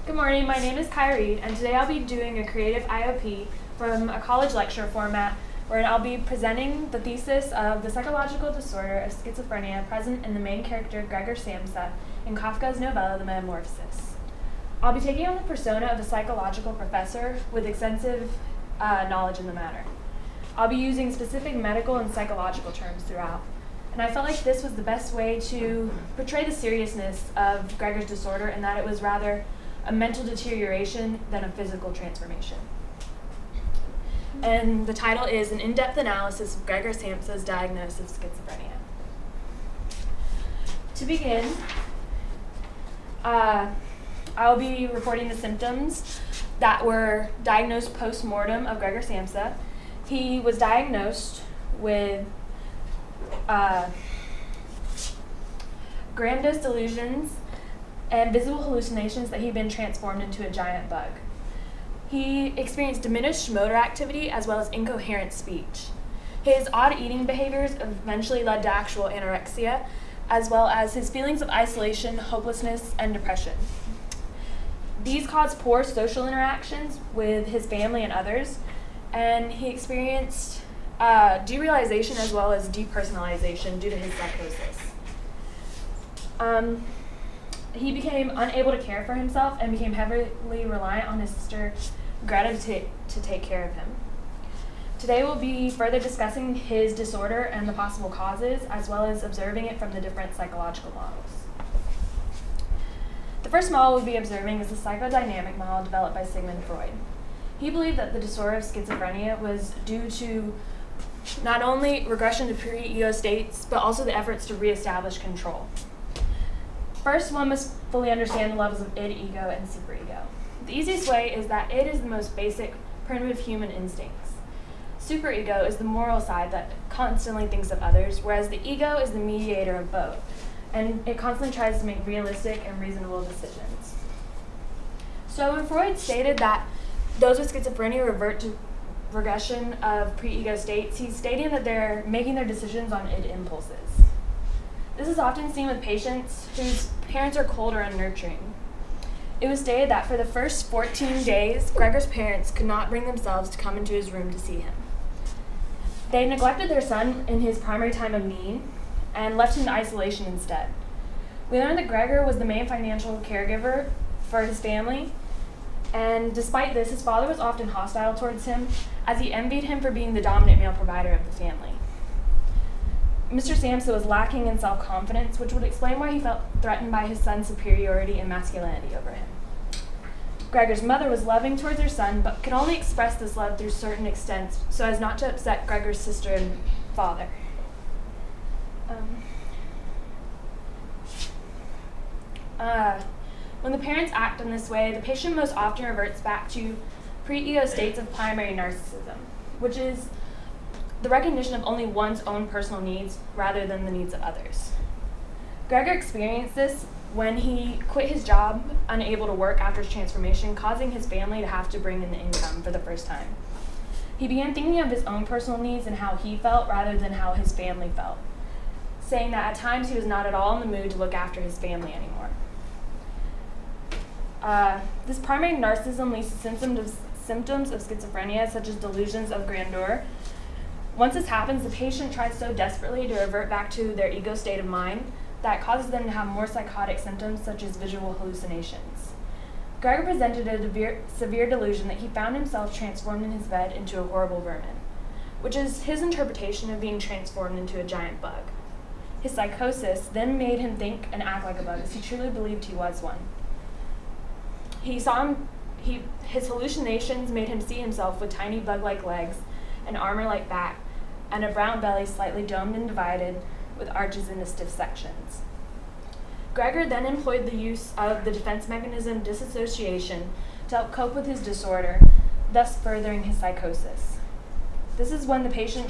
Good morning, my name is Kai Reed, and today I'll be doing a creative IOP from a college lecture format where I'll be presenting the thesis of the psychological disorder of schizophrenia present in the main character Gregor Samsa in Kafka's novella The Metamorphosis. I'll be taking on the persona of a psychological professor with extensive knowledge in the matter. I'll be using specific medical and psychological terms throughout, and I felt like this was the best way to portray the seriousness of Gregor's disorder and that it was rather a mental deterioration than a physical transformation. And the title is An In-Depth Analysis of Gregor Samsa's Diagnosis of Schizophrenia. To begin, I'll be reporting the symptoms that were diagnosed post-mortem of Gregor Samsa. He was diagnosed with grandiose delusions and visible hallucinations that he'd been transformed into a giant bug. He experienced diminished motor activity as well as incoherent speech. His odd eating behaviors eventually led to actual anorexia, as well as his feelings of isolation, hopelessness, and depression. These caused poor social interactions with his family and others, and he experienced derealization as well as depersonalization due to his psychosis. He became unable to care for himself and became heavily reliant on his sister Greta to take care of him. Today we'll be further discussing his disorder and the possible causes, as well as observing it from the different psychological models. The first model we'll be observing is the psychodynamic model developed by Sigmund Freud. He believed that the disorder of schizophrenia was due to not only regression to pre-ego states, but also the efforts to reestablish control. First, one must fully understand the levels of id, ego, and superego. The easiest way is that id is the most basic, primitive human instincts. Superego is the moral side that constantly thinks of others, whereas the ego is the mediator of both, and it constantly tries to make realistic and reasonable decisions. So when Freud stated that those with schizophrenia revert to regression of pre-ego states, he's stating that they're making their decisions on id impulses. This is often seen with patients whose parents are cold or unnurturing. It was stated that for the first 14 days, Gregor's parents could not bring themselves to come into his room to see him. They neglected their son in his primary time of need and left him in isolation instead. We learned that Gregor was the main financial caregiver for his family, and despite this, his father was often hostile towards him as he envied him for being the dominant male provider of the family. Mr. Samsa was lacking in self-confidence, which would explain why he felt threatened by his son's superiority and masculinity over him. Gregor's mother was loving towards her son, but could only express this love through certain extents so as not to upset Gregor's sister and father. When the parents act in this way, the patient most often reverts back to pre-ego states of primary narcissism, which is the recognition of only one's own personal needs rather than the needs of others. Gregor experienced this when he quit his job, unable to work after his transformation, causing his family to have to bring in the income for the first time. He began thinking of his own personal needs and how he felt rather than how his family felt, saying that at times he was not at all in the mood to look after his family anymore. This primary narcissism leads to symptoms of schizophrenia, such as delusions of grandeur. Once this happens, the patient tries so desperately to revert back to their ego state of mind that causes them to have more psychotic symptoms, such as visual hallucinations. Gregor presented a severe delusion that he found himself transformed in his bed into a horrible vermin, which is his interpretation of being transformed into a giant bug. His psychosis then made him think and act like a bug, as he truly believed he was one. His hallucinations made him see himself with tiny bug-like legs, an armor-like back, and a brown belly slightly domed and divided with arches into stiff sections. Gregor then employed the use of the defense mechanism disassociation to help cope with his disorder, thus furthering his psychosis. This is when the patient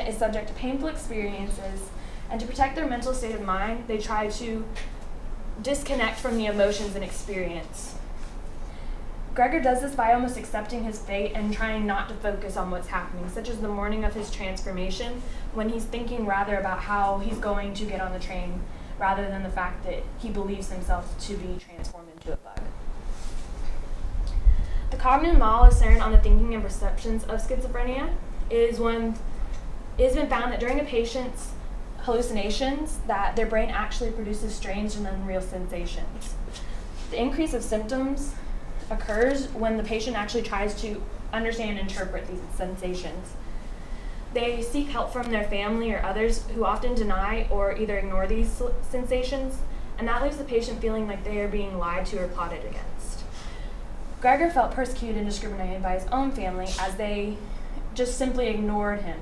is subject to painful experiences, and to protect their mental state of mind, they try to disconnect from the emotions and experience. Gregor does this by almost accepting his fate and trying not to focus on what's happening, such as the morning of his transformation, when he's thinking rather about how he's going to get on the train rather than the fact that he believes himself to be transformed into a bug. The cognitive model is centered on the thinking and perceptions of schizophrenia. It has been found that during a patient's hallucinations that their brain actually produces strange and unreal sensations. The increase of symptoms occurs when the patient actually tries to understand and interpret these sensations. They seek help from their family or others who often deny or either ignore these sensations, and that leaves the patient feeling like they are being lied to or plotted against. Gregor felt persecuted and discriminated by his own family as they just simply ignored him.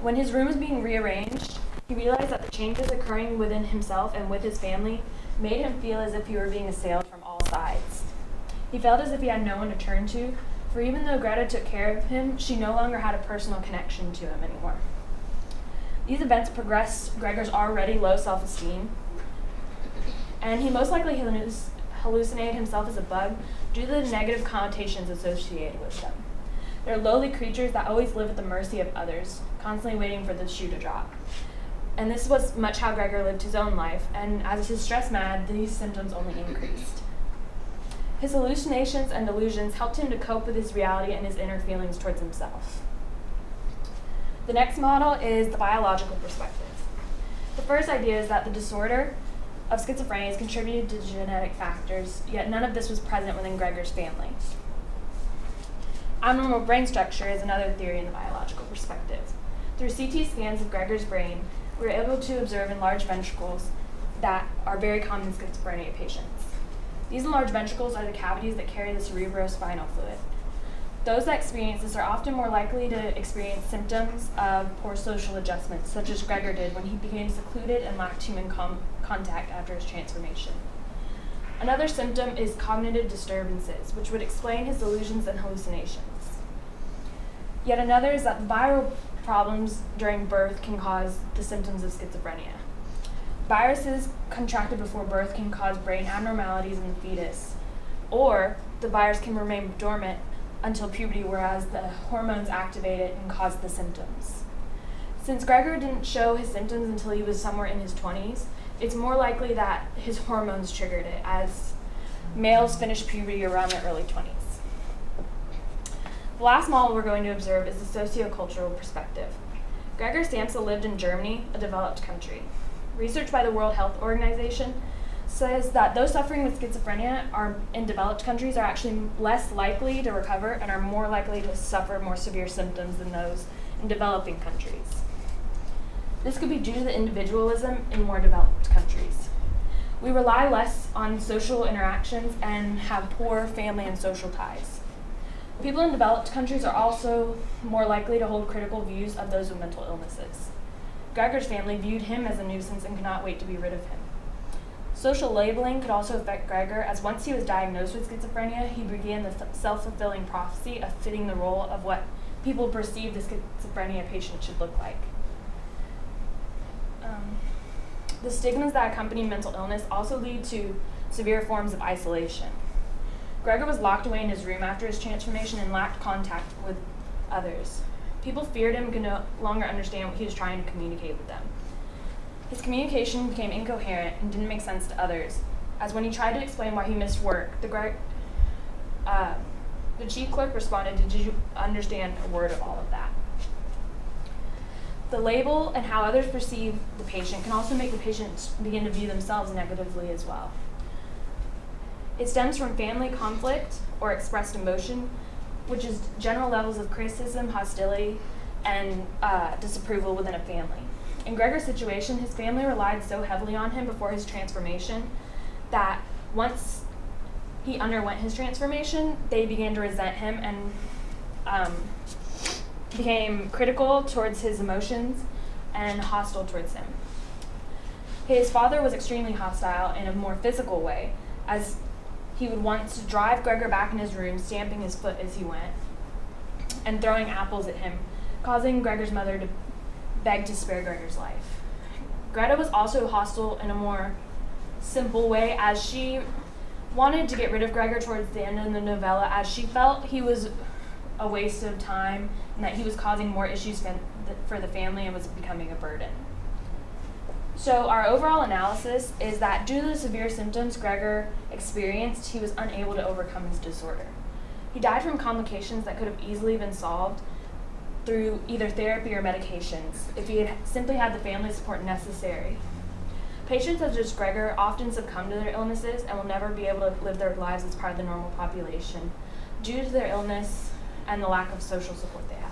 When his room was being rearranged, he realized that the changes occurring within himself and with his family made him feel as if he were being assailed from all sides. He felt as if he had no one to turn to, for even though Greta took care of him, she no longer had a personal connection to him anymore. These events progressed Gregor's already low self-esteem, and he most likely hallucinated himself as a bug due to the negative connotations associated with them. They're lowly creatures that always live at the mercy of others, constantly waiting for the shoe to drop. And this was much how Gregor lived his own life, and as his stress mad, these symptoms only increased. His hallucinations and delusions helped him to cope with his reality and his inner feelings towards himself. The next model is the biological perspective. The first idea is that the disorder of schizophrenia is contributed to genetic factors, yet none of this was present within Gregor's family. Abnormal brain structure is another theory in the biological perspective. Through CT scans of Gregor's brain, we were able to observe enlarged ventricles that are very common in schizophrenia patients. These enlarged ventricles are the cavities that carry the cerebrospinal fluid. Those that experience this are often more likely to experience symptoms of poor social adjustment, such as Gregor did when he became secluded and lacked human contact after his transformation. Another symptom is cognitive disturbances, which would explain his delusions and hallucinations. Yet another is that viral problems during birth can cause the symptoms of schizophrenia. Viruses contracted before birth can cause brain abnormalities in the fetus, or the virus can remain dormant until puberty, whereas the hormones activate it and cause the symptoms. Since Gregor didn't show his symptoms until he was somewhere in his 20s, it's more likely that his hormones triggered it, as males finish puberty around their early 20s. The last model we're going to observe is the sociocultural perspective. Gregor Samsa lived in Germany, a developed country. Research by the World Health Organization says that those suffering with schizophrenia in developed countries are actually less likely to recover and are more likely to suffer more severe symptoms than those in developing countries. This could be due to the individualism in more developed countries. We rely less on social interactions and have poor family and social ties. People in developed countries are also more likely to hold critical views of those with mental illnesses. Gregor's family viewed him as a nuisance and could not wait to be rid of him. Social labeling could also affect Gregor, as once he was diagnosed with schizophrenia, he began the self-fulfilling prophecy of fitting the role of what people perceive the schizophrenia patient should look like. The stigmas that accompany mental illness also lead to severe forms of isolation. Gregor was locked away in his room after his transformation and lacked contact with others. People feared him and could no longer understand what he was trying to communicate with them. His communication became incoherent and didn't make sense to others, as when he tried to explain why he missed work, the chief clerk responded, "Did you understand a word of all of that?" The label and how others perceive the patient can also make the patient begin to view themselves negatively as well. It stems from family conflict or expressed emotion, which is general levels of criticism, hostility, and disapproval within a family. In Gregor's situation, his family relied so heavily on him before his transformation that once he underwent his transformation, they began to resent him and became critical towards his emotions and hostile towards him. His father was extremely hostile in a more physical way, as he would want to drive Gregor back in his room, stamping his foot as he went, and throwing apples at him, causing Gregor's mother to beg to spare Gregor's life. Greta was also hostile in a more simple way, as she wanted to get rid of Gregor towards the end of the novella, as she felt he was a waste of time and that he was causing more issues for the family and was becoming a burden. So our overall analysis is that due to the severe symptoms Gregor experienced, he was unable to overcome his disorder. He died from complications that could have easily been solved through either therapy or medications if he had simply had the family support necessary. Patients such as Gregor often succumb to their illnesses and will never be able to live their lives as part of the normal population due to their illness and the lack of social support they have.